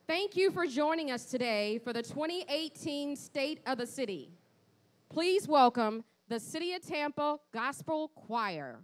Thank you for joining us today for the 2018 State of the City. Please welcome the City of Tampa Gospel Choir.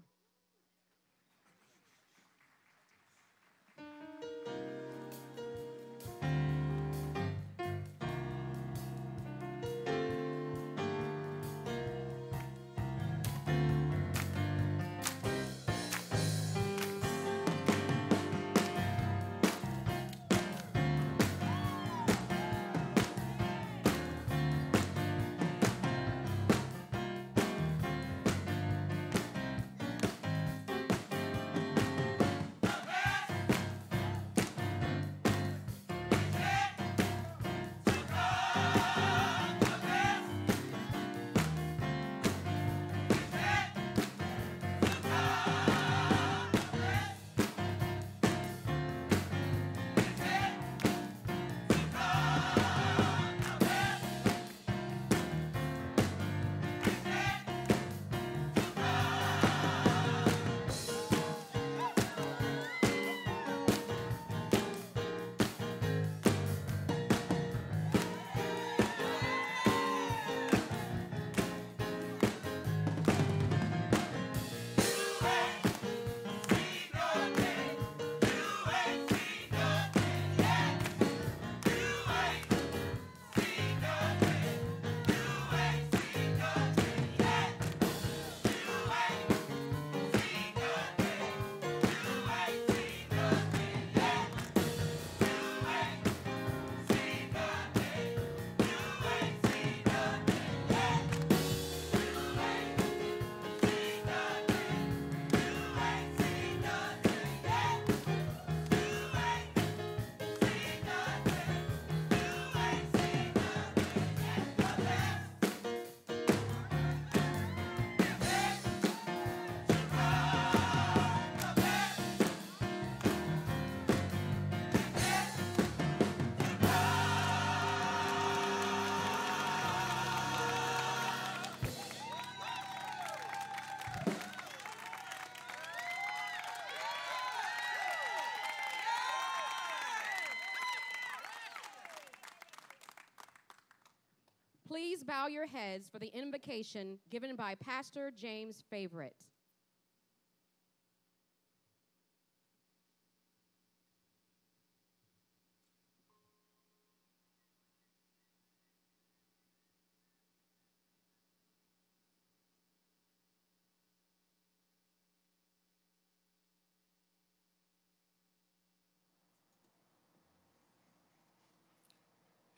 Please bow your heads for the invocation given by Pastor James Favorite.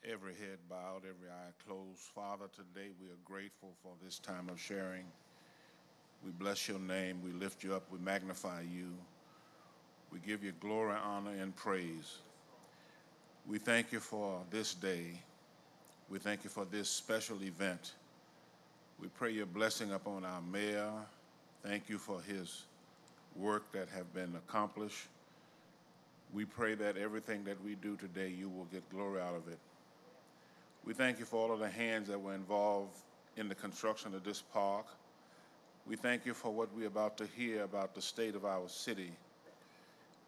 Every head bowed, every eye closed. Father, today we are grateful for this time of sharing. We bless your name. We lift you up. We magnify you. We give you glory, honor, and praise. We thank you for this day. We thank you for this special event. We pray your blessing upon our mayor. Thank you for his work that have been accomplished. We pray that everything that we do today, you will get glory out of it. We thank you for all of the hands that were involved in the construction of this park. We thank you for what we're about to hear about the state of our city.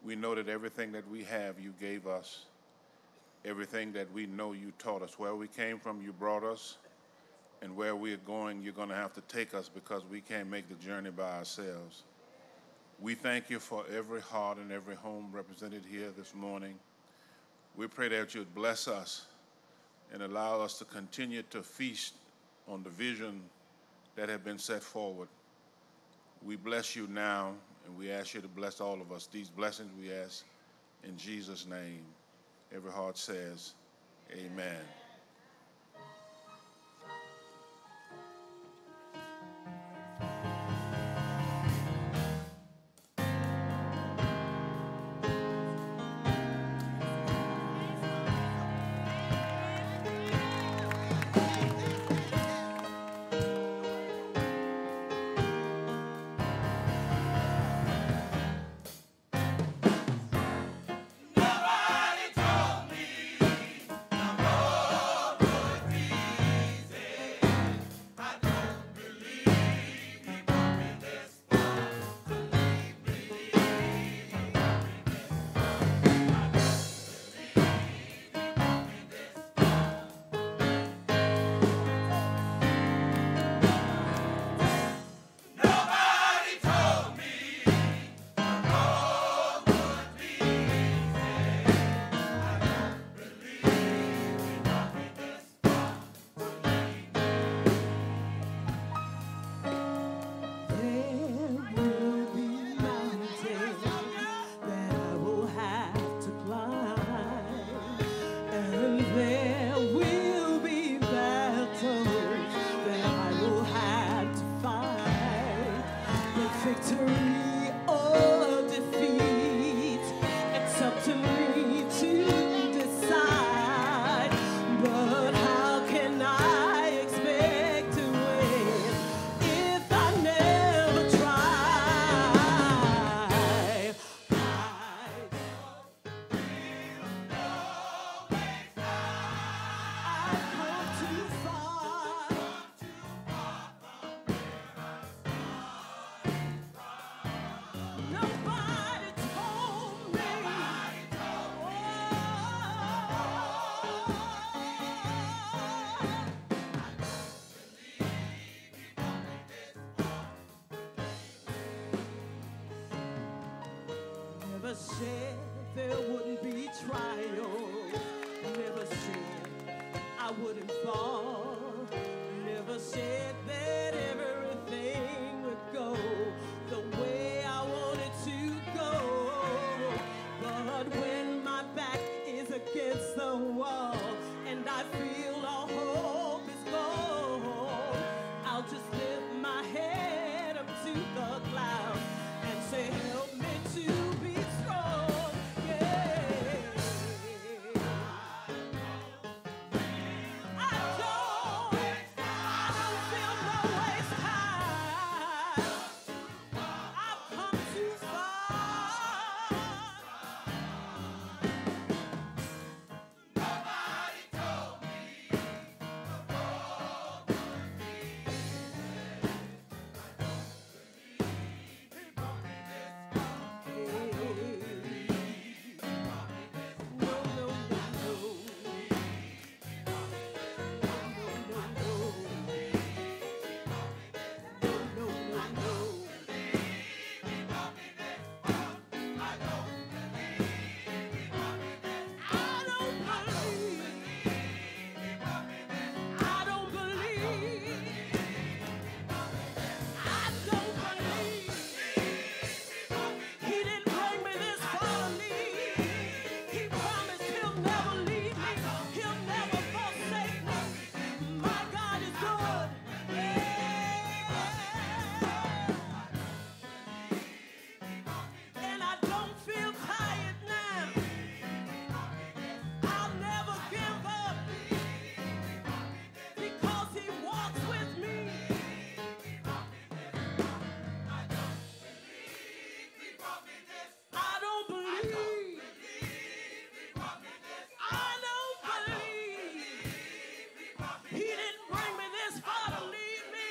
We know that everything that we have, you gave us. Everything that we know, you taught us. Where we came from, you brought us. And where we're going, you're going to have to take us because we can't make the journey by ourselves. We thank you for every heart and every home represented here this morning. We pray that you'd bless us and allow us to continue to feast on the vision that have been set forward. We bless you now, and we ask you to bless all of us. These blessings we ask in Jesus' name. Every heart says, amen. Nobody told me said there wouldn't be trials. Never said I wouldn't fall. Never said that everything would go the way I wanted to go. But when my back is against the wall and I feel all hope is gone, I'll just lift my head up to the clouds and say, help me to be strong. Yeah. I don't feel no waste time. I've come too far. Nobody told me the road would be easy. He brought me this far. No, no, no, no. And I don't feel tired now. I'll never give up because he walks with me. I don't believe. I don't believe. He didn't bring me this far to leave me.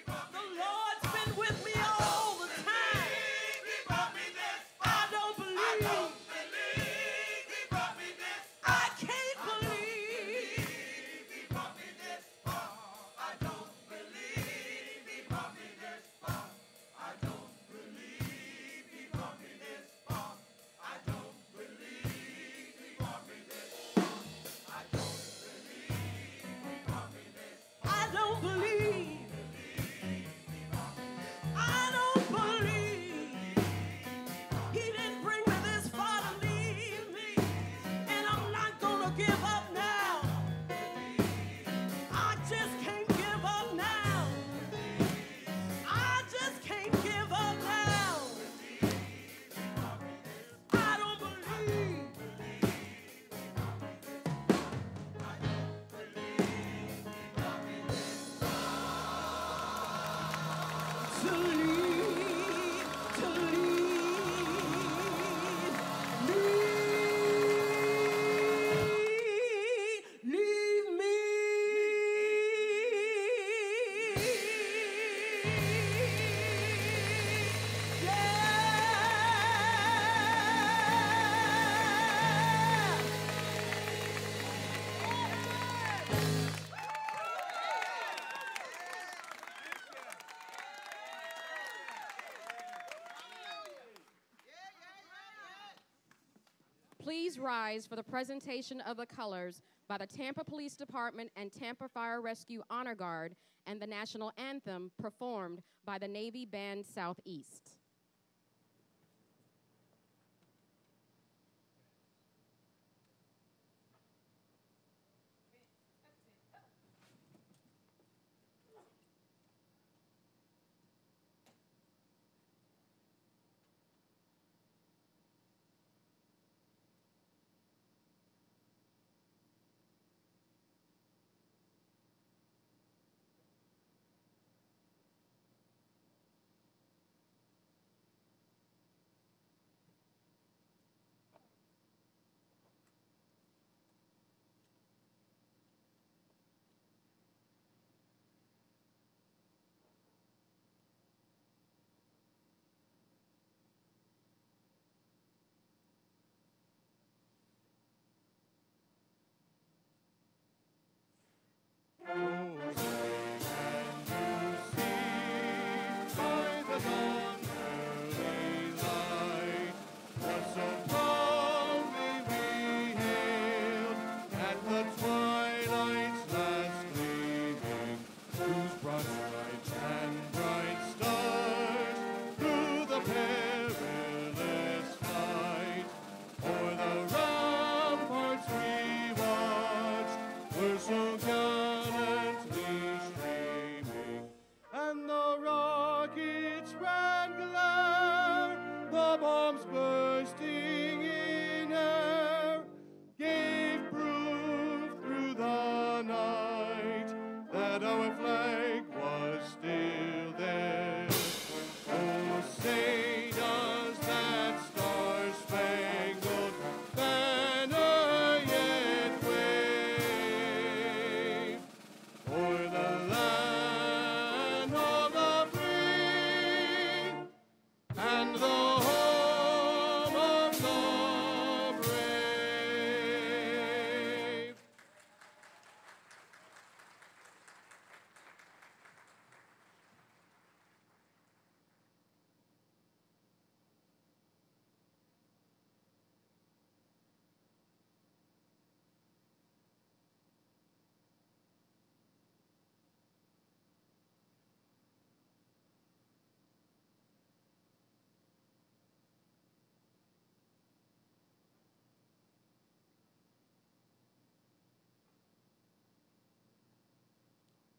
The Lord's been with me all the time. I don't believe. I can't believe. I don't believe. I don't believe. He didn't bring me this far to leave me. And I'm not gonna give up now. I just can't give up now. I just can't give up now. I don't believe. To leave, to leave me. Please rise for the presentation of the colors by the Tampa Police Department and Tampa Fire Rescue Honor Guard and the national anthem performed by the Navy Band Southeast.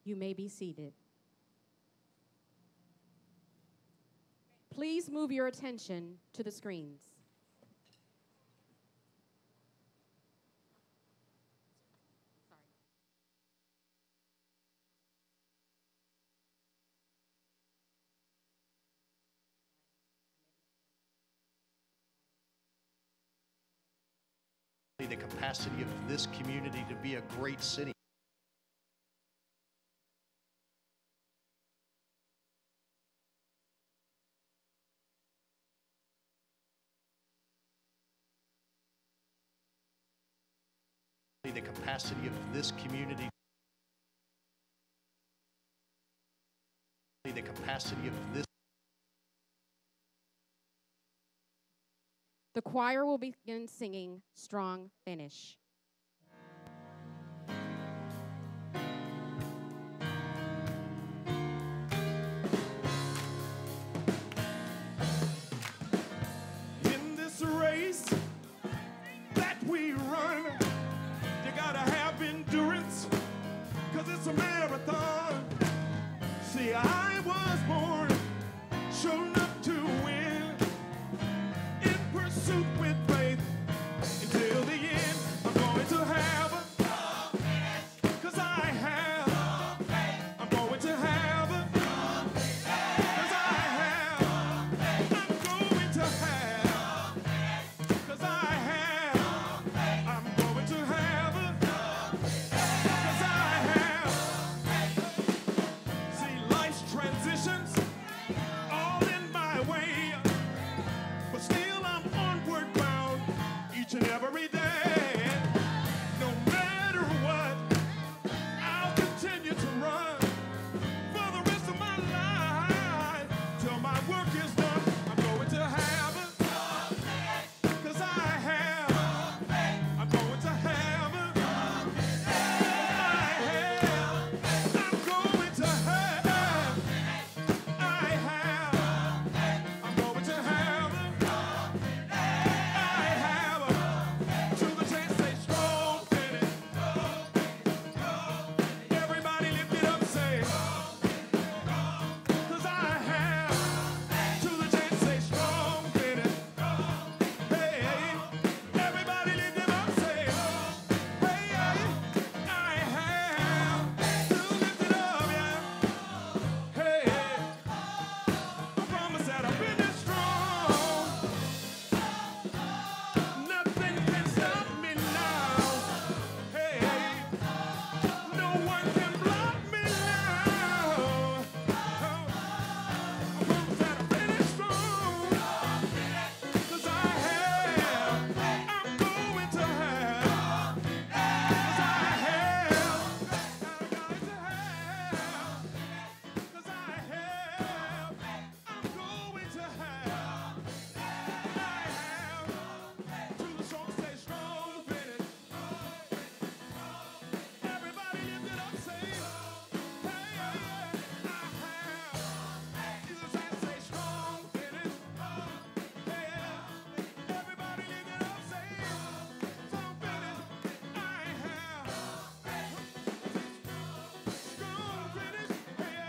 You may be seated. Please move your attention to the screens. The capacity of this community to be a great city. The capacity of this community. The capacity of this. The choir will begin singing Strong Finish. In this race that we run, you gotta have endurance, 'cause it's a marathon. See, I was born, shown up to win, in pursuit with faith, until the end. I'm going to have, 'cause I have, I'm going to have, 'cause I have, I'm going to have, 'cause I have, I'm going to have, 'cause I have. See, life's transitions all in my way, but still I'm onward bound each and every day. No matter what, I'll continue to run for the rest of my life till my work is done. I'm going to have, 'cause I have, I'm going to have, 'cause I have, I'm going to have, I have, I'm going to have, I have, to the chance, stay strong, finish. Everybody lift it up, say, 'cause I have, to the chance, stay strong, finish. Hey, everybody lift it up, say, hey, I have to lift it up, yeah. Hey, I promise that I'll finish strong. Nothing can stop me now. Hey, no one can block me now. I promise that I'll finish strong. 'Cause I have, I'm going to have, 'cause I have, I'm going to have, 'cause I have, I'm going to have, I have, to the strong, stay strong, finish. Everybody lift it up, say, hey, I have, to the strong, stay strong, finish. Hey, everybody lift it up, say, strong, finish. I have, strong, finish. Hey,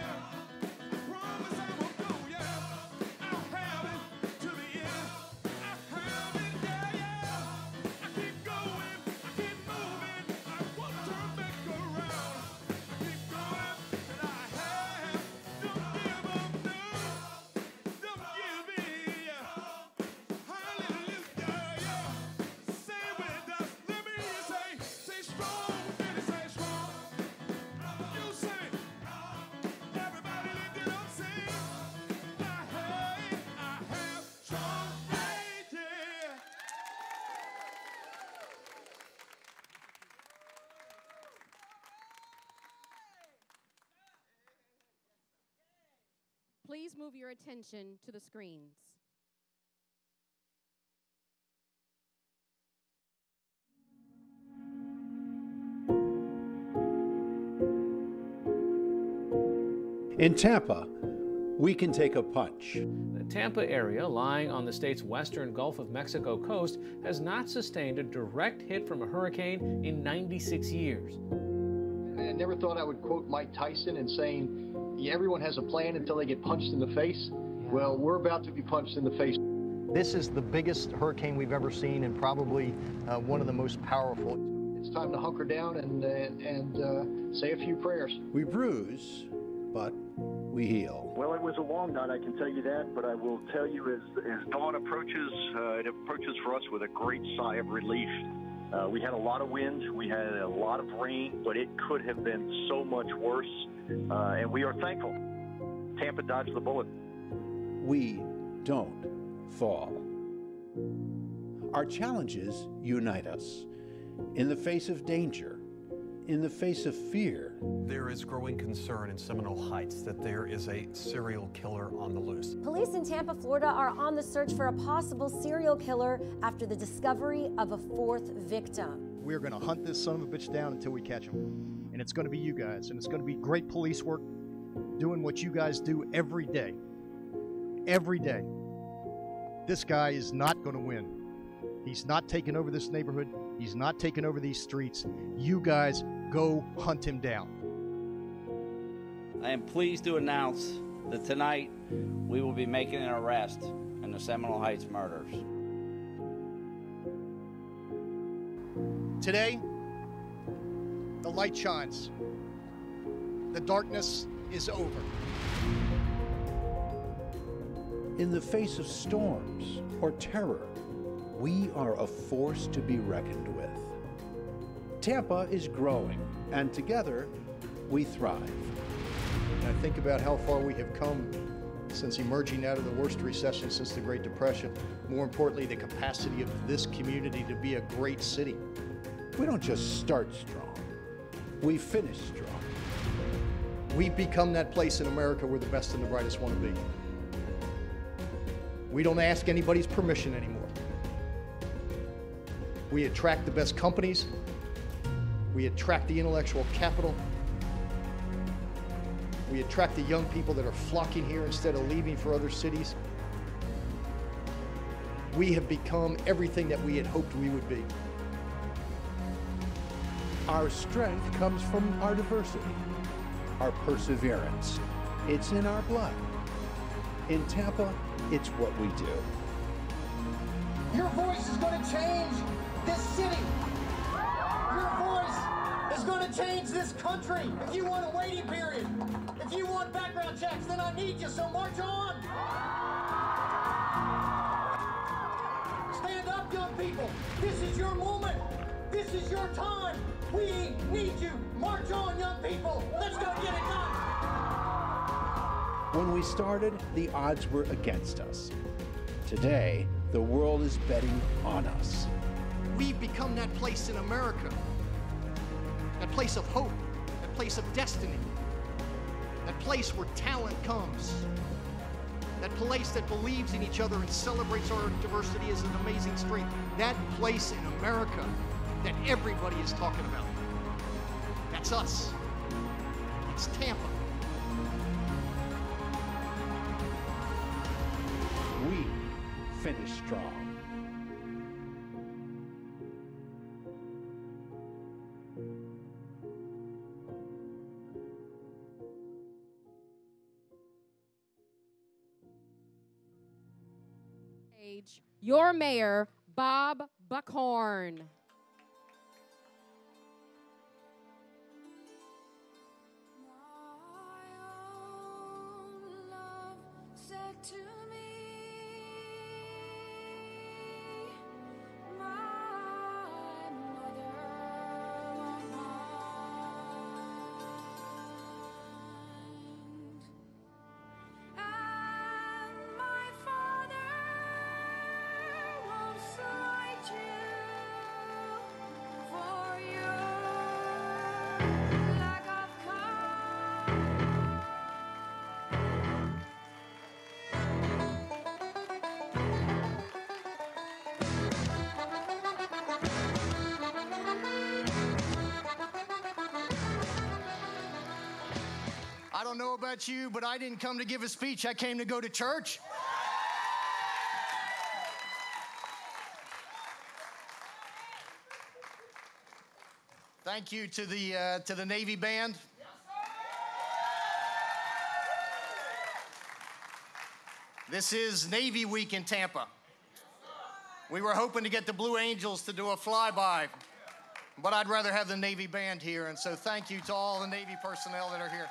I promise I won't go, yeah. I'll have it to the end. I have it, yeah, yeah. I keep going, I keep moving. I won't turn back around. I keep going, and I have. Don't give up, no. Don't give in. Hallelujah, yeah. Say with us. Let me hear you say strong, finish, say strong. You say, everybody lift it up, sing. I have strong faith, yeah. Please move your attention to the screens. In Tampa, we can take a punch. The Tampa area, lying on the state's western Gulf of Mexico coast, has not sustained a direct hit from a hurricane in 96 years. And never thought I would quote Mike Tyson and saying, yeah, everyone has a plan until they get punched in the face. Yeah. Well, we're about to be punched in the face. This is the biggest hurricane we've ever seen and probably one of the most powerful. It's time to hunker down and say a few prayers. We bruise, but we heal. Well, it was a long night, I can tell you that, but I will tell you as dawn approaches, it approaches for us with a great sigh of relief. We had a lot of wind, we had a lot of rain, but it could have been so much worse, and we are thankful. Tampa dodged the bullet. We don't fall. Our challenges unite us. In the face of danger, in the face of fear. There is growing concern in Seminole Heights that there is a serial killer on the loose. Police in Tampa, Florida are on the search for a possible serial killer after the discovery of a fourth victim. We're going to hunt this son of a bitch down until we catch him. And it's going to be you guys, and it's going to be great police work, doing what you guys do every day. Every day. This guy is not going to win. He's not taking over this neighborhood. He's not taking over these streets. You guys go hunt him down. I am pleased to announce that tonight we will be making an arrest in the Seminole Heights murders. Today, the light shines. The darkness is over. In the face of storms or terror, we are a force to be reckoned with. Tampa is growing, and together, we thrive. And I think about how far we have come since emerging out of the worst recession since the Great Depression. More importantly, the capacity of this community to be a great city. We don't just start strong, we finish strong. We've become that place in America where the best and the brightest want to be. We don't ask anybody's permission anymore. We attract the best companies. We attract the intellectual capital. We attract the young people that are flocking here instead of leaving for other cities. We have become everything that we had hoped we would be. Our strength comes from our diversity, our perseverance. It's in our blood. In Tampa, it's what we do. Your voice is going to change this city. Your voice is going to change this country. If you want a waiting period, if you want background checks, then I need you, so march on. Stand up, young people. This is your moment. This is your time. We need you. March on, young people. Let's go get it done. When we started, the odds were against us. Today, the world is betting on us. We've become that place in America, that place of hope, that place of destiny, that place where talent comes, that place that believes in each other and celebrates our diversity as an amazing strength, that place in America that everybody is talking about. That's us. It's Tampa. We finish strong. Your mayor, Bob Buckhorn. I don't know about you, but I didn't come to give a speech. I came to go to church. Thank you to the Navy Band. This is Navy Week in Tampa. We were hoping to get the Blue Angels to do a flyby, but I'd rather have the Navy Band here, and so thank you to all the Navy personnel that are here.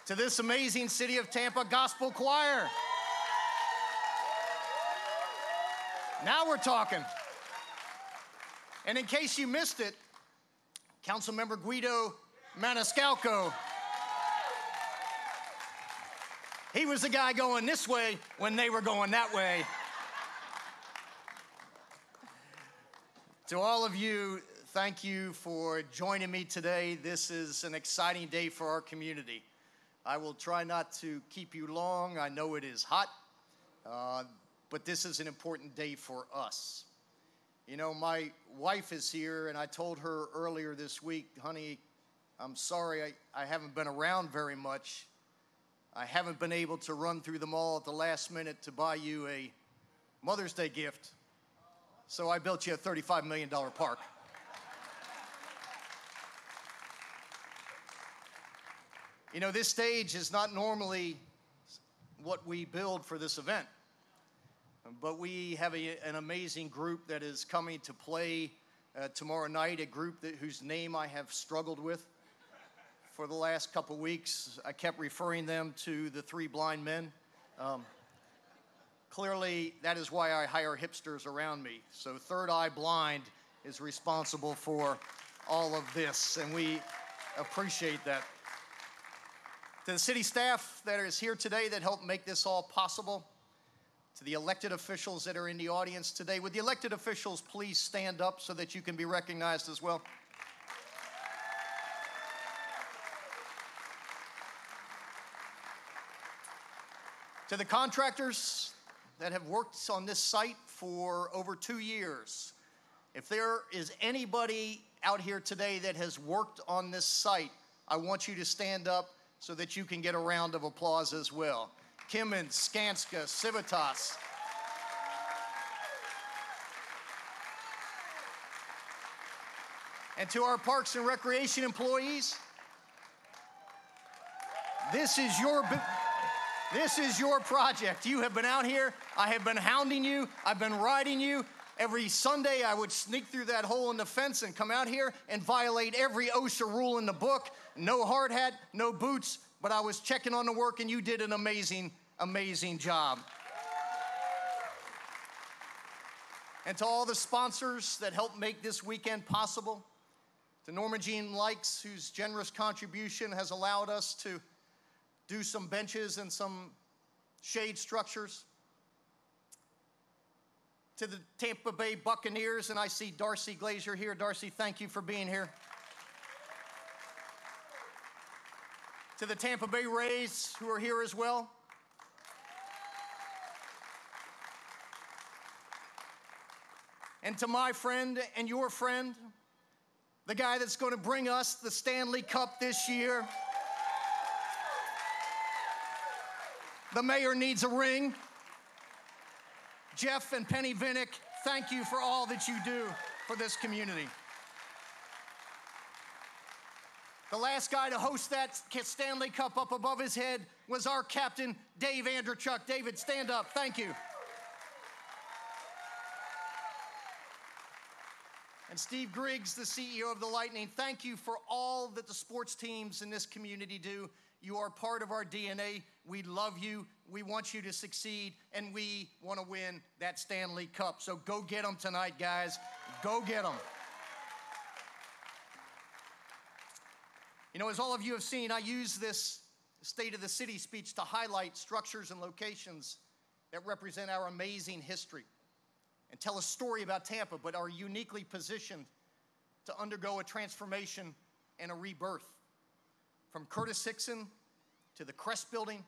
To this amazing City of Tampa Gospel Choir. Now we're talking. And in case you missed it, Councilmember Guido Maniscalco, he was the guy going this way when they were going that way. To all of you, thank you for joining me today. This is an exciting day for our community. I will try not to keep you long. I know it is hot, but this is an important day for us. You know, my wife is here, and I told her earlier this week, honey, I'm sorry I haven't been around very much. I haven't been able to run through the mall at the last minute to buy you a Mother's Day gift. So I built you a $35 million park. You know, this stage is not normally what we build for this event, but we have an amazing group that is coming to play tomorrow night, a group whose name I have struggled with for the last couple weeks. I kept referring them to the Three Blind Men. Clearly, that is why I hire hipsters around me. So Third Eye Blind is responsible for all of this, and we appreciate that. To the city staff that is here today that helped make this all possible, to the elected officials that are in the audience today, would the elected officials please stand up so that you can be recognized as well? To the contractors that have worked on this site for over 2 years, if there is anybody out here today that has worked on this site, I want you to stand up so that you can get a round of applause as well. Kimmon, Skanska, Civitas. And to our Parks and Recreation employees, this is your project. You have been out here. I have been hounding you. I've been riding you. Every Sunday, I would sneak through that hole in the fence and come out here and violate every OSHA rule in the book. No hard hat, no boots, but I was checking on the work, and you did an amazing, amazing job. And to all the sponsors that helped make this weekend possible, to Norma Jean Likes, whose generous contribution has allowed us to do some benches and some shade structures, to the Tampa Bay Buccaneers, and I see Darcy Glazier here. Darcy, thank you for being here. To the Tampa Bay Rays, who are here as well. And to my friend and your friend, the guy that's going to bring us the Stanley Cup this year. The mayor needs a ring. Jeff and Penny Vinnick, thank you for all that you do for this community. The last guy to host that Stanley Cup up above his head was our captain, Dave Andrechuk. David, stand up. Thank you. And Steve Griggs, the CEO of the Lightning, thank you for all that the sports teams in this community do. You are part of our DNA. We love you. We want you to succeed, and we want to win that Stanley Cup. So go get them tonight, guys. Go get them. You know, as all of you have seen, I use this State of the City speech to highlight structures and locations that represent our amazing history and tell a story about Tampa, but are uniquely positioned to undergo a transformation and a rebirth. From Curtis Hickson to the Crest Building,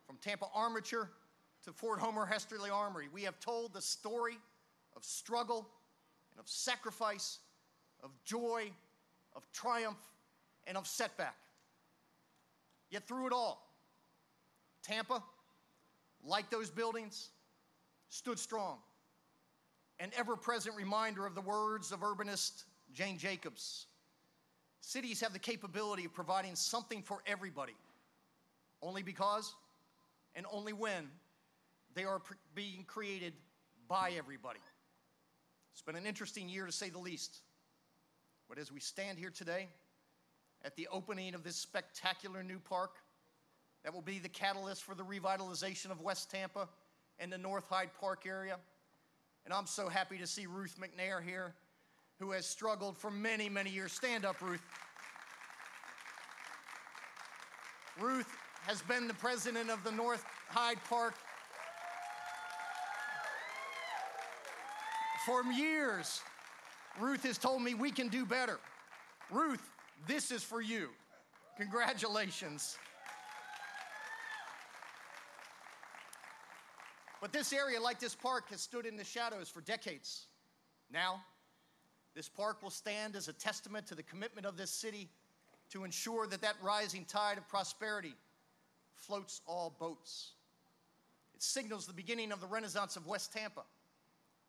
from Tampa Armature to Fort Homer Hesterly Armory, we have told the story of struggle and of sacrifice, of joy, of triumph, and of setback. Yet through it all, Tampa, like those buildings, stood strong. an ever-present reminder of the words of urbanist Jane Jacobs. Cities have the capability of providing something for everybody, only because and only when they are being created by everybody. It's been an interesting year, to say the least. But as we stand here today at the opening of this spectacular new park that will be the catalyst for the revitalization of West Tampa and the North Hyde Park area, and I'm so happy to see Ruth McNair here, who has struggled for many, many years. Stand up, Ruth. Ruth has been the president of the North Hyde Park for years. Ruth has told me we can do better. Ruth, this is for you. Congratulations. But this area, like this park, has stood in the shadows for decades. Now, this park will stand as a testament to the commitment of this city to ensure that that rising tide of prosperity floats all boats. It signals the beginning of the renaissance of West Tampa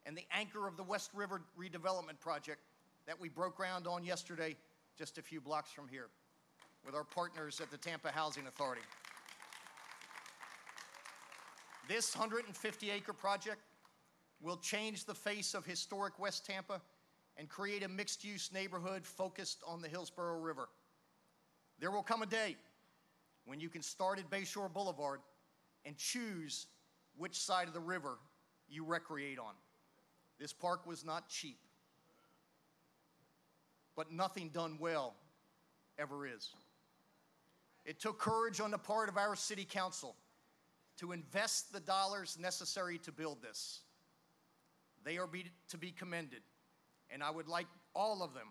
and the anchor of the West River redevelopment project that we broke ground on yesterday, just a few blocks from here, with our partners at the Tampa Housing Authority. This 150-acre project will change the face of historic West Tampa and create a mixed-use neighborhood focused on the Hillsborough River. There will come a day when you can start at Bayshore Boulevard and choose which side of the river you recreate on. This park was not cheap, but nothing done well ever is. It took courage on the part of our city council to invest the dollars necessary to build this. They are to be commended, and I would like all of them,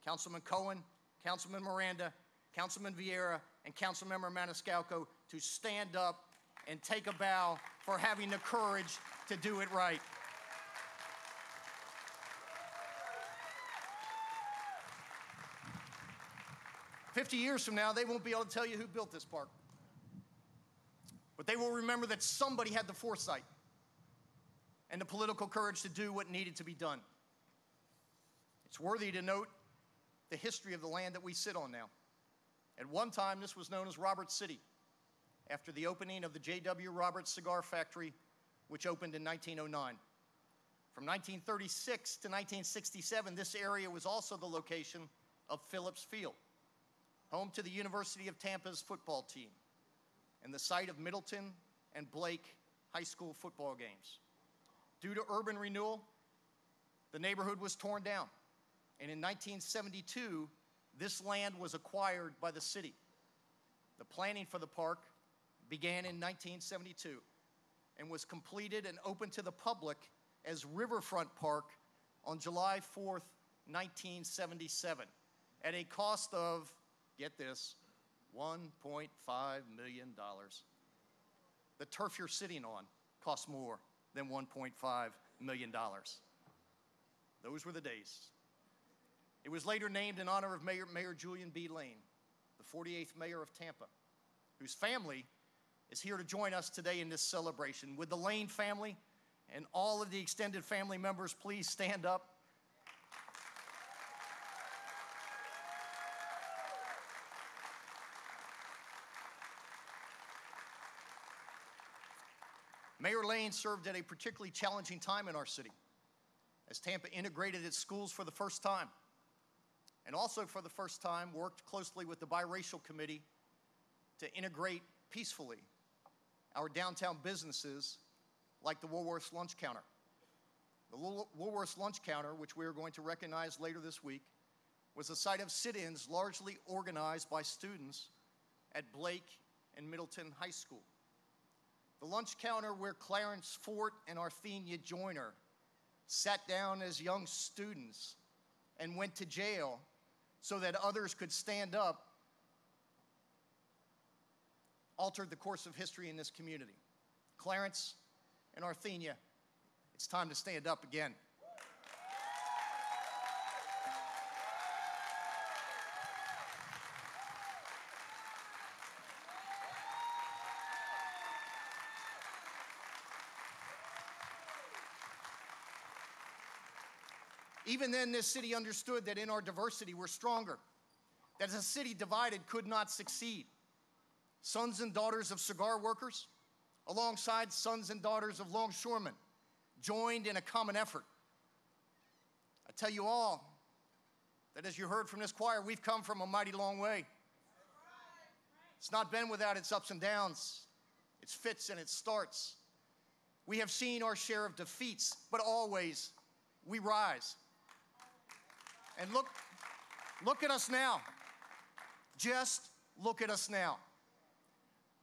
Councilman Cohen, Councilman Miranda, Councilman Vieira, and Councilmember Maniscalco, to stand up and take a bow for having the courage to do it right. "50 years from now, they won't be able to tell you who built this park. But they will remember that somebody had the foresight and the political courage to do what needed to be done. It's worthy to note the history of the land that we sit on now. At one time, this was known as Roberts City, after the opening of the J.W. Roberts Cigar Factory, which opened in 1909. From 1936 to 1967, this area was also the location of Phillips Field, home to the University of Tampa's football team, and the site of Middleton and Blake high school football games. Due to urban renewal, the neighborhood was torn down, and in 1972, this land was acquired by the city. The planning for the park began in 1972 and was completed and opened to the public as Riverfront Park on July 4th, 1977, at a cost of, get this, $1.5 million. The turf you're sitting on costs more than $1.5 million. Those were the days. It was later named in honor of Mayor Julian B. Lane, the 48th mayor of Tampa, whose family is here to join us today in this celebration. Would the Lane family and all of the extended family members please stand up? Mayor Lane served at a particularly challenging time in our city, as Tampa integrated its schools for the first time, and also for the first time worked closely with the biracial committee to integrate peacefully our downtown businesses like the Woolworth's Lunch Counter. The Woolworth's Lunch Counter, which we are going to recognize later this week, was a site of sit-ins largely organized by students at Blake and Middleton High School. The lunch counter where Clarence Fort and Arthenia Joyner sat down as young students and went to jail so that others could stand up, altered the course of history in this community. Clarence and Arthenia, it's time to stand up again. Even then, this city understood that in our diversity, we're stronger, that as a city divided could not succeed. Sons and daughters of cigar workers, alongside sons and daughters of longshoremen, joined in a common effort. I tell you all that as you heard from this choir, we've come from a mighty long way. It's not been without its ups and downs, its fits and its starts. We have seen our share of defeats, but always we rise. And look at us now. Just look at us now.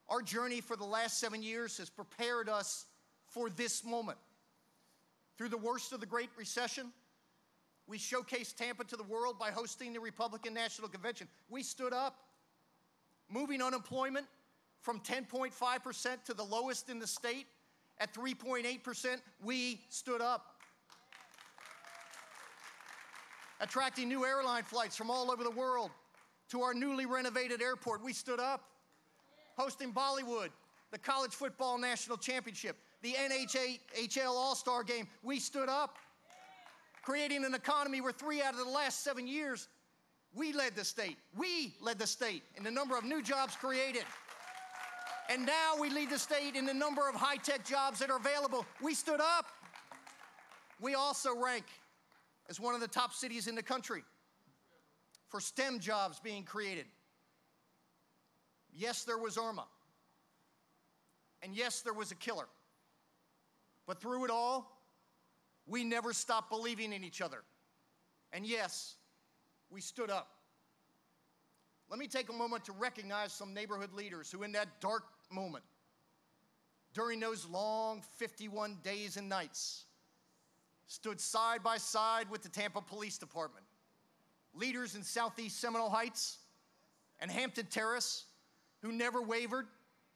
Our journey for the last 7 years has prepared us for this moment. Through the worst of the Great Recession, we showcased Tampa to the world by hosting the Republican National Convention. We stood up, moving unemployment from 10.5% to the lowest in the state at 3.8%. We stood up. Attracting new airline flights from all over the world to our newly renovated airport. We stood up. Hosting Bollywood, the College Football National Championship, the NHL All-Star Game. We stood up. Creating an economy where 3 out of the last 7 years, we led the state. We led the state in the number of new jobs created. And now we lead the state in the number of high-tech jobs that are available. We stood up. We also rank as one of the top cities in the country for STEM jobs being created. Yes, there was Irma. And yes, there was a killer. But through it all, we never stopped believing in each other. And yes, we stood up. Let me take a moment to recognize some neighborhood leaders who in that dark moment, during those long 51 days and nights, stood side by side with the Tampa Police Department. Leaders in Southeast Seminole Heights and Hampton Terrace who never wavered,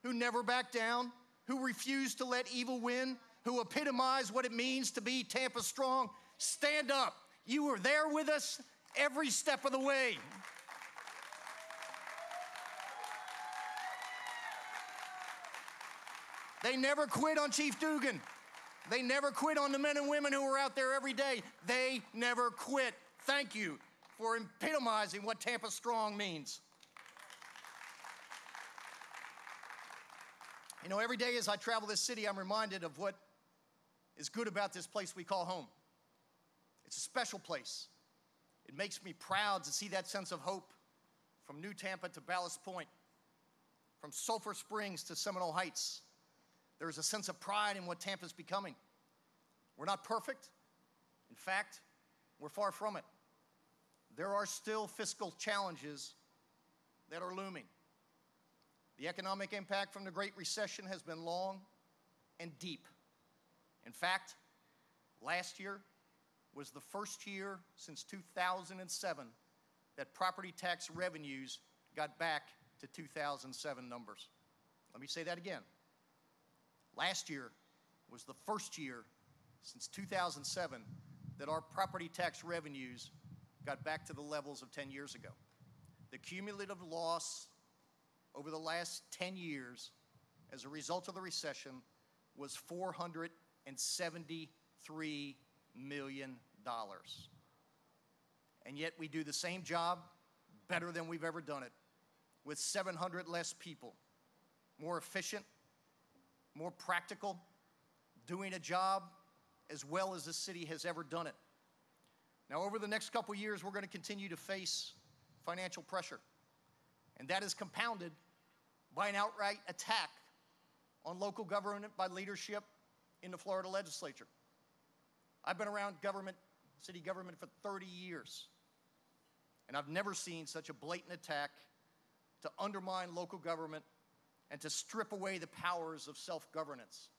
who never backed down, who refused to let evil win, who epitomized what it means to be Tampa strong. Stand up. You were there with us every step of the way. They never quit on Chief Dugan. They never quit on the men and women who were out there every day. They never quit. Thank you for epitomizing what Tampa strong means. You know, every day as I travel this city, I'm reminded of what is good about this place we call home. It's a special place. It makes me proud to see that sense of hope from New Tampa to Ballast Point, from Sulphur Springs to Seminole Heights. There is a sense of pride in what Tampa's becoming. We're not perfect. In fact, we're far from it. There are still fiscal challenges that are looming. The economic impact from the Great Recession has been long and deep. In fact, last year was the first year since 2007 that property tax revenues got back to 2007 numbers. Let me say that again. Last year was the first year since 2007 that our property tax revenues got back to the levels of 10 years ago. The cumulative loss over the last 10 years as a result of the recession was $473 million. And yet we do the same job better than we've ever done it, with 700 less people, more efficient, more practical, doing a job as well as the city has ever done it. Now, over the next couple years, we're going to continue to face financial pressure. And that is compounded by an outright attack on local government by leadership in the Florida legislature. I've been around government, city government for 30 years, and I've never seen such a blatant attack to undermine local government and to strip away the powers of self-governance.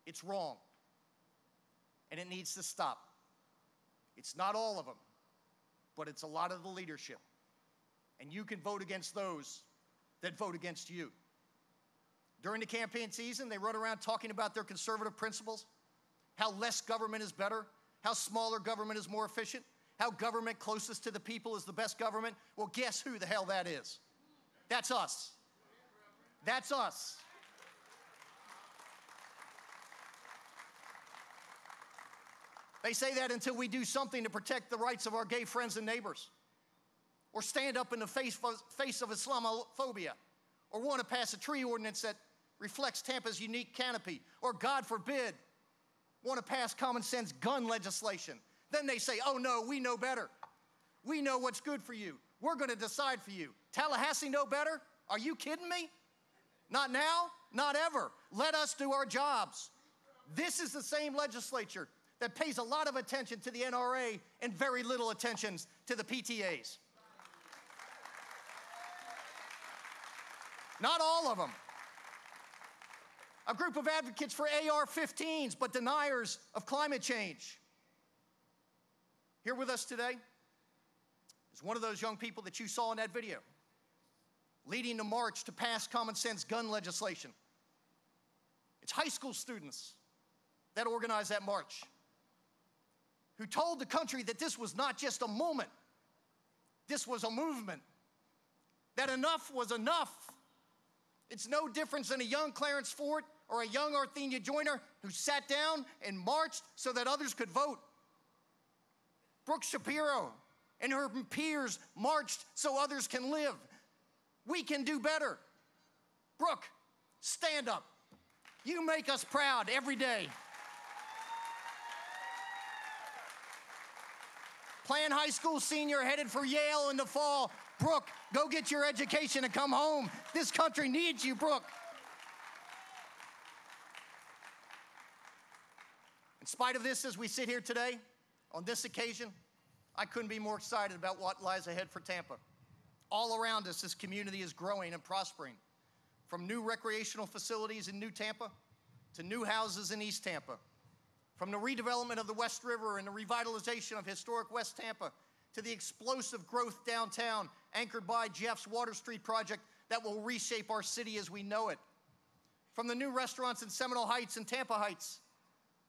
It's wrong, and it needs to stop. It's not all of them, but it's a lot of the leadership. And you can vote against those that vote against you. During the campaign season, they run around talking about their conservative principles, how less government is better, how smaller government is more efficient, how government closest to the people is the best government. Well, guess who the hell that is? That's us. That's us. They say that until we do something to protect the rights of our gay friends and neighbors, or stand up in the face of Islamophobia, or want to pass a tree ordinance that reflects Tampa's unique canopy, or God forbid, want to pass common sense gun legislation. Then they say, oh no, we know better. We know what's good for you. We're going to decide for you. Tallahassee know better? Are you kidding me? Not now, not ever. Let us do our jobs. This is the same legislature that pays a lot of attention to the NRA and very little attention to the PTAs. Not all of them. A group of advocates for AR-15s, but deniers of climate change. Here with us today is one of those young people that you saw in that video, leading the march to pass common sense gun legislation. It's high school students that organized that march, who told the country that this was not just a moment, this was a movement, that enough was enough. It's no difference than a young Clarence Ford or a young Arthenia Joyner who sat down and marched so that others could vote. Brooke Shapiro and her peers marched so others can live. We can do better. Brooke, stand up. You make us proud every day. Plan high school senior headed for Yale in the fall. Brooke, go get your education and come home. This country needs you, Brooke. In spite of this, as we sit here today, on this occasion, I couldn't be more excited about what lies ahead for Tampa. All around us, this community is growing and prospering. From new recreational facilities in New Tampa to new houses in East Tampa. From the redevelopment of the West River and the revitalization of historic West Tampa to the explosive growth downtown anchored by Jeff's Water Street project that will reshape our city as we know it. From the new restaurants in Seminole Heights and Tampa Heights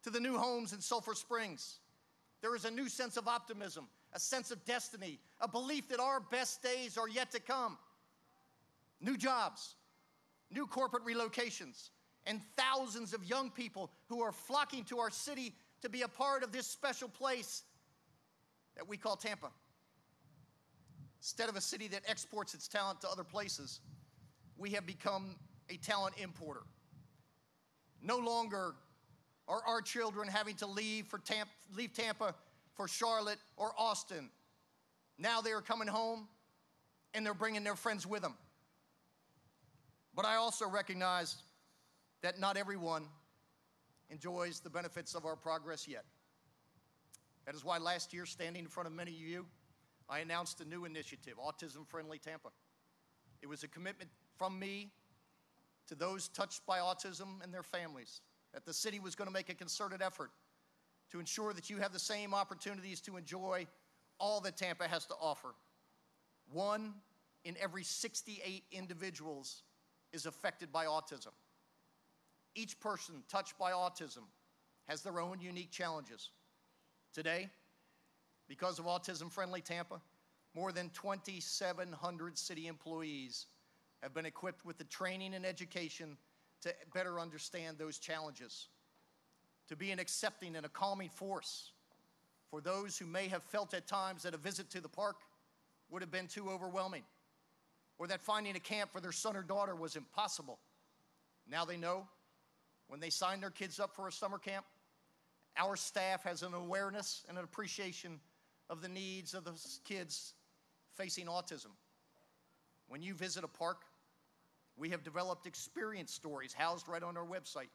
to the new homes in Sulphur Springs. There is a new sense of optimism, a sense of destiny, a belief that our best days are yet to come. New jobs, new corporate relocations, and thousands of young people who are flocking to our city to be a part of this special place that we call Tampa. Instead of a city that exports its talent to other places, we have become a talent importer. No longer are our children having to leave Tampa for Charlotte or Austin. Now they are coming home and they're bringing their friends with them. But I also recognize that not everyone enjoys the benefits of our progress yet. That is why last year, standing in front of many of you, I announced a new initiative, Autism Friendly Tampa. It was a commitment from me to those touched by autism and their families, that the city was going to make a concerted effort to ensure that you have the same opportunities to enjoy all that Tampa has to offer. 1 in every 68 individuals is affected by autism. Each person touched by autism has their own unique challenges. Today, because of Autism Friendly Tampa, more than 2,700 city employees have been equipped with the training and education to better understand those challenges, to be an accepting and a calming force for those who may have felt at times that a visit to the park would have been too overwhelming, or that finding a camp for their son or daughter was impossible. Now they know when they sign their kids up for a summer camp, our staff has an awareness and an appreciation of the needs of those kids facing autism. When you visit a park, we have developed experience stories housed right on our website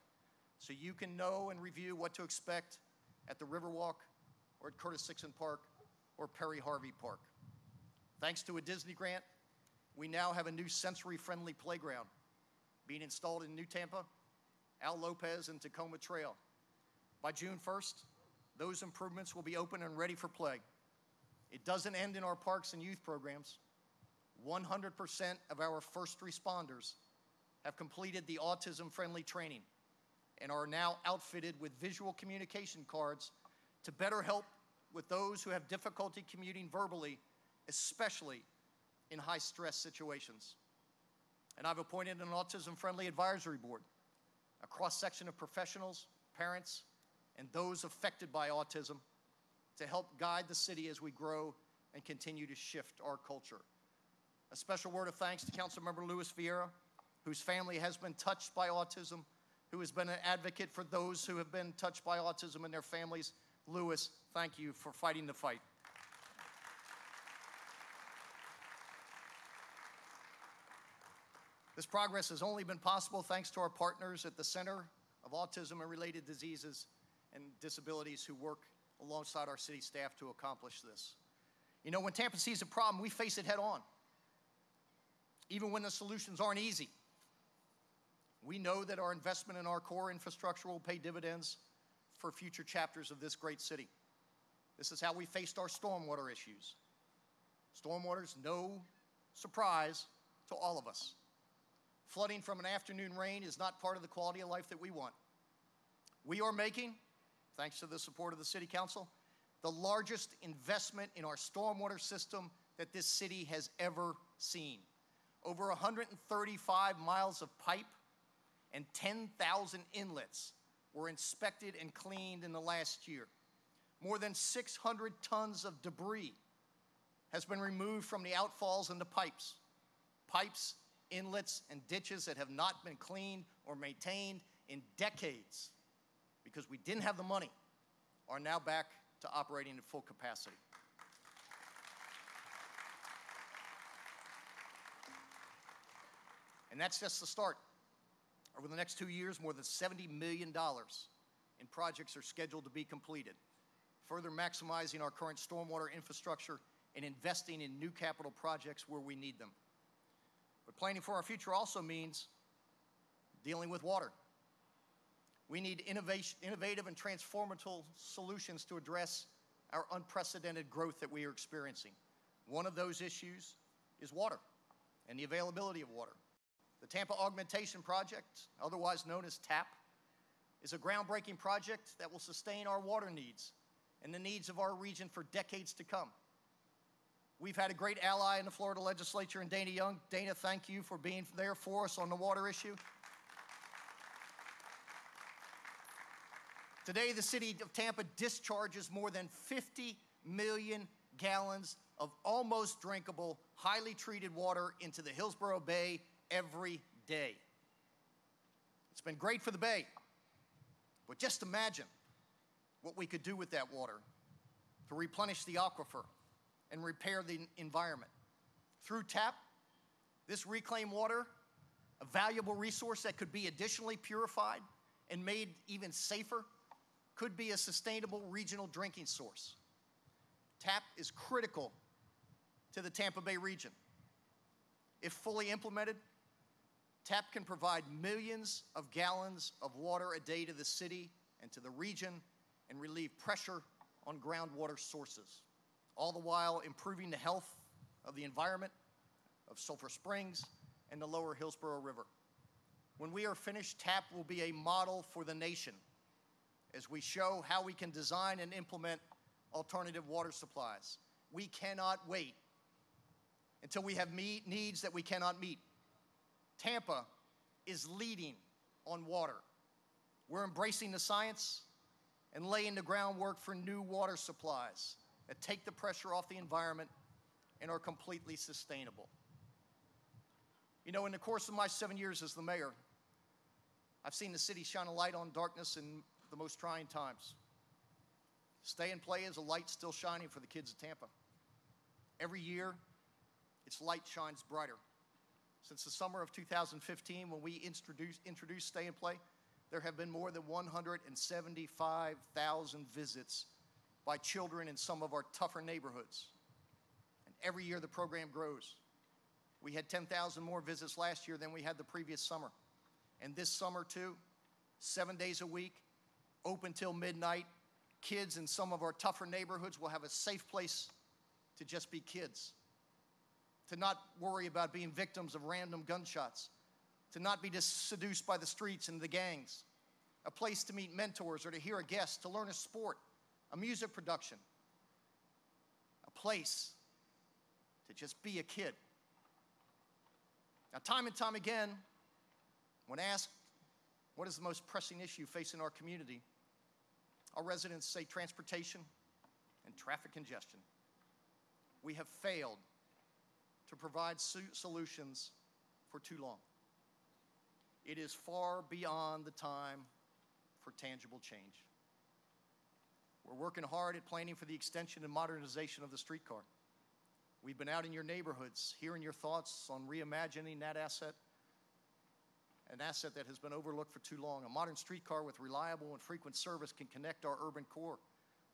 so you can know and review what to expect at the Riverwalk or at Curtis Sixon Park or Perry Harvey Park. Thanks to a Disney grant, we now have a new sensory-friendly playground being installed in New Tampa, Al Lopez, and Tacoma Trail. By June 1st, those improvements will be open and ready for play. It doesn't end in our parks and youth programs. 100% of our first responders have completed the autism-friendly training and are now outfitted with visual communication cards to better help with those who have difficulty commuting verbally, especially in high-stress situations. And I've appointed an autism-friendly advisory board, a cross-section of professionals, parents, and those affected by autism to help guide the city as we grow and continue to shift our culture. A special word of thanks to Councilmember Luis Vieira, whose family has been touched by autism, who has been an advocate for those who have been touched by autism and their families. Luis, thank you for fighting the fight. This progress has only been possible thanks to our partners at the Center of Autism and Related Diseases and Disabilities who work alongside our city staff to accomplish this. You know, when Tampa sees a problem, we face it head on, even when the solutions aren't easy. We know that our investment in our core infrastructure will pay dividends for future chapters of this great city. This is how we faced our stormwater issues. Stormwater's no surprise to all of us. Flooding from an afternoon rain is not part of the quality of life that we want. We are making, thanks to the support of the City Council, the largest investment in our stormwater system that this city has ever seen. Over 135 miles of pipe and 10,000 inlets were inspected and cleaned in the last year. More than 600 tons of debris has been removed from the outfalls and the pipes. Pipes, inlets, and ditches that have not been cleaned or maintained in decades because we didn't have the money are now back to operating at full capacity. And that's just the start. Over the next 2 years, more than $70 million in projects are scheduled to be completed, further maximizing our current stormwater infrastructure and investing in new capital projects where we need them. But planning for our future also means dealing with water. We need innovative and transformative solutions to address our unprecedented growth that we are experiencing. One of those issues is water and the availability of water. The Tampa Augmentation Project, otherwise known as TAP, is a groundbreaking project that will sustain our water needs and the needs of our region for decades to come. We've had a great ally in the Florida legislature in Dana Young. Dana, thank you for being there for us on the water issue. Today, the city of Tampa discharges more than 50 million gallons of almost drinkable, highly treated water into the Hillsborough Bay every day. It's been great for the Bay, but just imagine what we could do with that water to replenish the aquifer and repair the environment. Through TAP, this reclaimed water, a valuable resource that could be additionally purified and made even safer, could be a sustainable regional drinking source. TAP is critical to the Tampa Bay region. If fully implemented, TAP can provide millions of gallons of water a day to the city and to the region and relieve pressure on groundwater sources, all the while improving the health of the environment, of Sulphur Springs, and the lower Hillsborough River. When we are finished, TAP will be a model for the nation as we show how we can design and implement alternative water supplies. We cannot wait until we have needs that we cannot meet. Tampa is leading on water. We're embracing the science and laying the groundwork for new water supplies that take the pressure off the environment and are completely sustainable. You know, in the course of my 7 years as the mayor, I've seen the city shine a light on darkness in the most trying times. Stay and Play is a light still shining for the kids of Tampa. Every year, its light shines brighter. Since the summer of 2015, when we introduced Stay and Play, there have been more than 175,000 visits by children in some of our tougher neighborhoods. And every year the program grows. We had 10,000 more visits last year than we had the previous summer. And this summer too, 7 days a week, open till midnight, kids in some of our tougher neighborhoods will have a safe place to just be kids, to not worry about being victims of random gunshots, to not be seduced by the streets and the gangs, a place to meet mentors or to hear a guest, to learn a sport, a music production, a place to just be a kid. Now, time and time again, when asked what is the most pressing issue facing our community, Our residents say transportation and traffic congestion. We have failed to provide solutions for too long. It is far beyond the time for tangible change. We're working hard at planning for the extension and modernization of the streetcar. We've been out in your neighborhoods, hearing your thoughts on reimagining that asset, an asset that has been overlooked for too long. A modern streetcar with reliable and frequent service can connect our urban core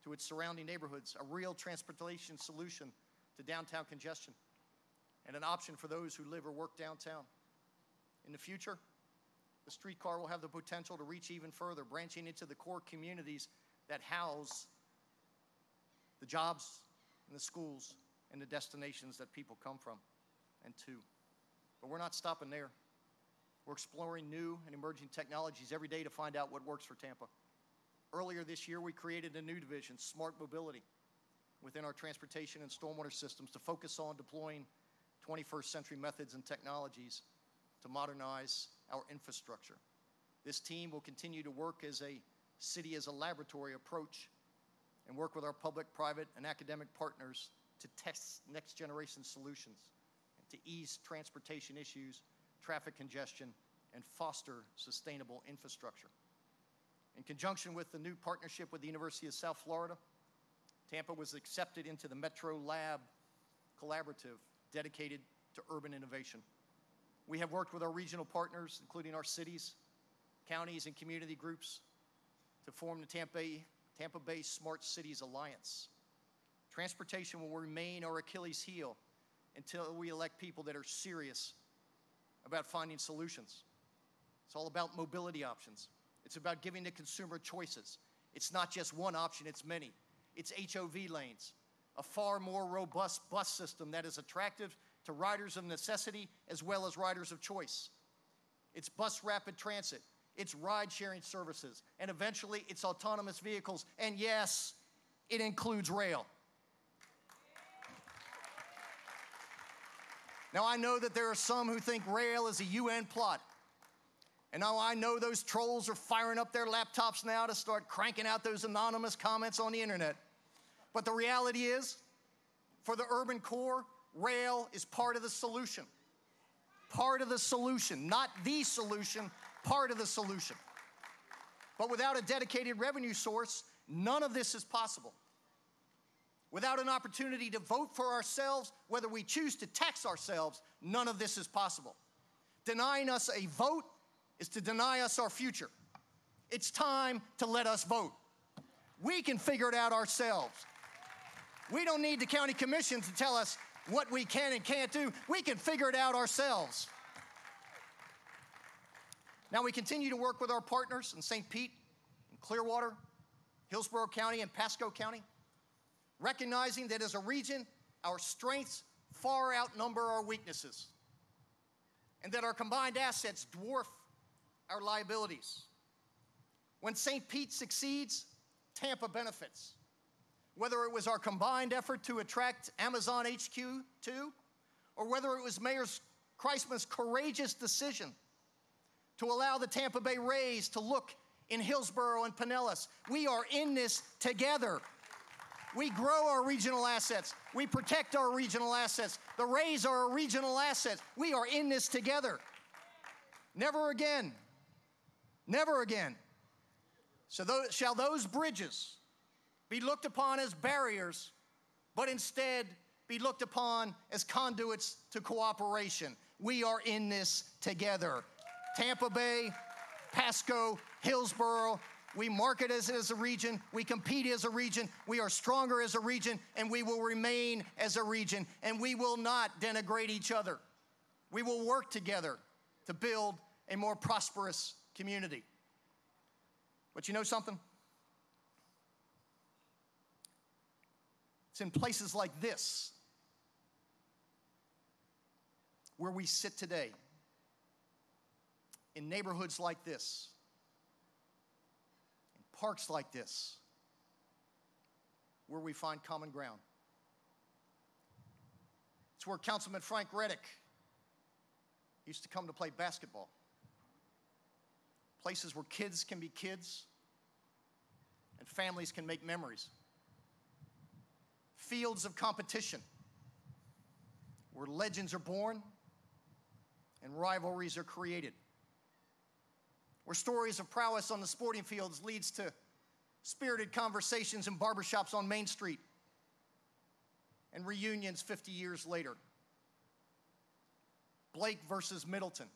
to its surrounding neighborhoods, a real transportation solution to downtown congestion, and an option for those who live or work downtown. In the future, the streetcar will have the potential to reach even further, branching into the core communities that house the jobs and the schools and the destinations that people come from and to. But we're not stopping there. We're exploring new and emerging technologies every day to find out what works for Tampa. Earlier this year, we created a new division, Smart Mobility, within our transportation and stormwater systems to focus on deploying 21st century methods and technologies to modernize our infrastructure. This team will continue to work as a city as a laboratory approach and work with our public, private, and academic partners to test next generation solutions and to ease transportation issues, traffic congestion, and foster sustainable infrastructure. In conjunction with the new partnership with the University of South Florida, Tampa was accepted into the Metro Lab Collaborative dedicated to urban innovation. We have worked with our regional partners, including our cities, counties, and community groups, to form the Tampa Bay Smart Cities Alliance. Transportation will remain our Achilles heel until we elect people that are serious about finding solutions. It's all about mobility options. It's about giving the consumer choices. It's not just one option, it's many. It's HOV lanes, a far more robust bus system that is attractive to riders of necessity as well as riders of choice. It's bus rapid transit, it's ride-sharing services, and eventually it's autonomous vehicles. And yes, it includes rail. Now, I know that there are some who think rail is a UN plot. And now I know those trolls are firing up their laptops now to start cranking out those anonymous comments on the internet. But the reality is, for the urban core, rail is part of the solution. Part of the solution, not the solution, part of the solution. But without a dedicated revenue source, none of this is possible. Without an opportunity to vote for ourselves, whether we choose to tax ourselves, none of this is possible. Denying us a vote is to deny us our future. It's time to let us vote. We can figure it out ourselves. We don't need the county commission to tell us what we can and can't do. We can figure it out ourselves. Now, we continue to work with our partners in St. Pete, in Clearwater, Hillsborough County, and Pasco County, recognizing that as a region, our strengths far outnumber our weaknesses, and that our combined assets dwarf our liabilities. When St. Pete succeeds, Tampa benefits. Whether it was our combined effort to attract Amazon HQ2, or whether it was Mayor Kreisman's courageous decision to allow the Tampa Bay Rays to look in Hillsborough and Pinellas, we are in this together. We grow our regional assets. We protect our regional assets. The Rays are a regional asset. We are in this together. Never again. Never again. So shall those bridges be looked upon as barriers, but instead be looked upon as conduits to cooperation. We are in this together. Tampa Bay, Pasco, Hillsborough, we market as a region, we compete as a region, we are stronger as a region, and we will remain as a region, and we will not denigrate each other. We will work together to build a more prosperous community. But you know something? It's in places like this where we sit today, in neighborhoods like this, in parks like this, where we find common ground. It's where Councilman Frank Reddick used to come to play basketball. Places where kids can be kids, and families can make memories. Fields of competition where legends are born and rivalries are created. Where stories of prowess on the sporting fields leads to spirited conversations in barbershops on Main Street and reunions 50 years later. Blake versus Middleton.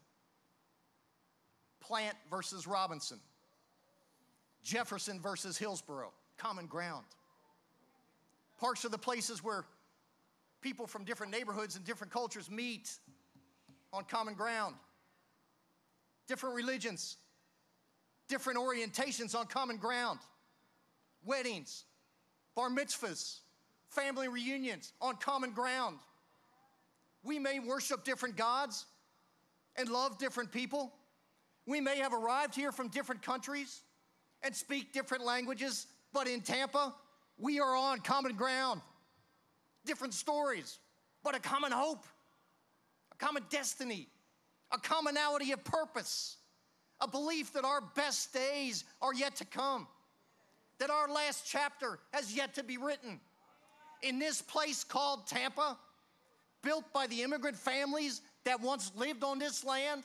Plant versus Robinson. Jefferson versus Hillsborough. Common ground. Parks are the places where people from different neighborhoods and different cultures meet on common ground. Different religions, different orientations on common ground. Weddings, bar mitzvahs, family reunions on common ground. We may worship different gods and love different people. We may have arrived here from different countries and speak different languages, but in Tampa, we are on common ground. Different stories, but a common hope, a common destiny, a commonality of purpose, a belief that our best days are yet to come, that our last chapter has yet to be written. In this place called Tampa, built by the immigrant families that once lived on this land,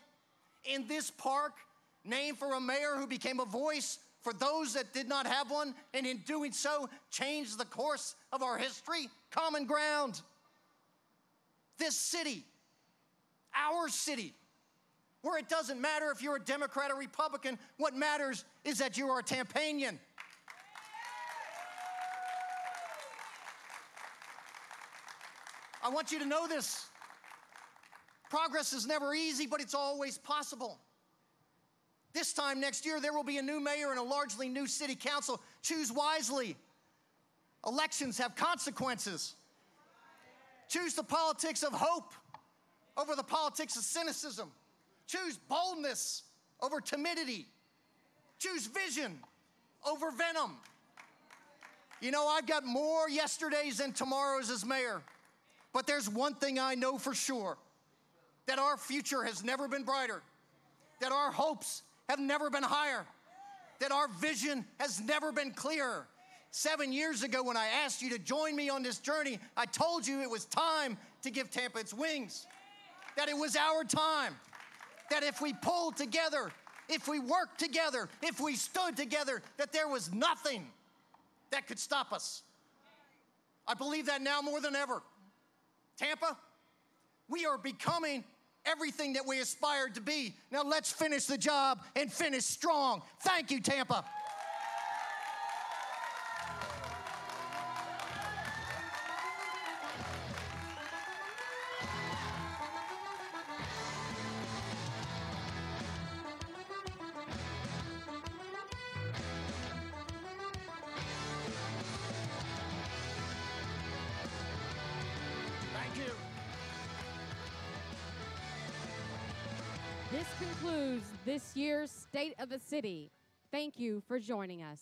in this park, named for a mayor who became a voice for those that did not have one, and in doing so, changed the course of our history, common ground. This city, our city, where it doesn't matter if you're a Democrat or Republican, what matters is that you are a Tampanian. I want you to know this. Progress is never easy, but it's always possible. This time next year, there will be a new mayor and a largely new city council. Choose wisely. Elections have consequences. Choose the politics of hope over the politics of cynicism. Choose boldness over timidity. Choose vision over venom. You know, I've got more yesterdays than tomorrows as mayor, but there's one thing I know for sure, that our future has never been brighter, that our hopes have never been higher, that our vision has never been clearer. 7 years ago, when I asked you to join me on this journey, I told you it was time to give Tampa its wings, that it was our time, that if we pulled together, if we worked together, if we stood together, that there was nothing that could stop us. I believe that now more than ever. Tampa, we are becoming everything that we aspired to be. Now let's finish the job and finish strong. Thank you, Tampa. This concludes this year's State of the City. Thank you for joining us.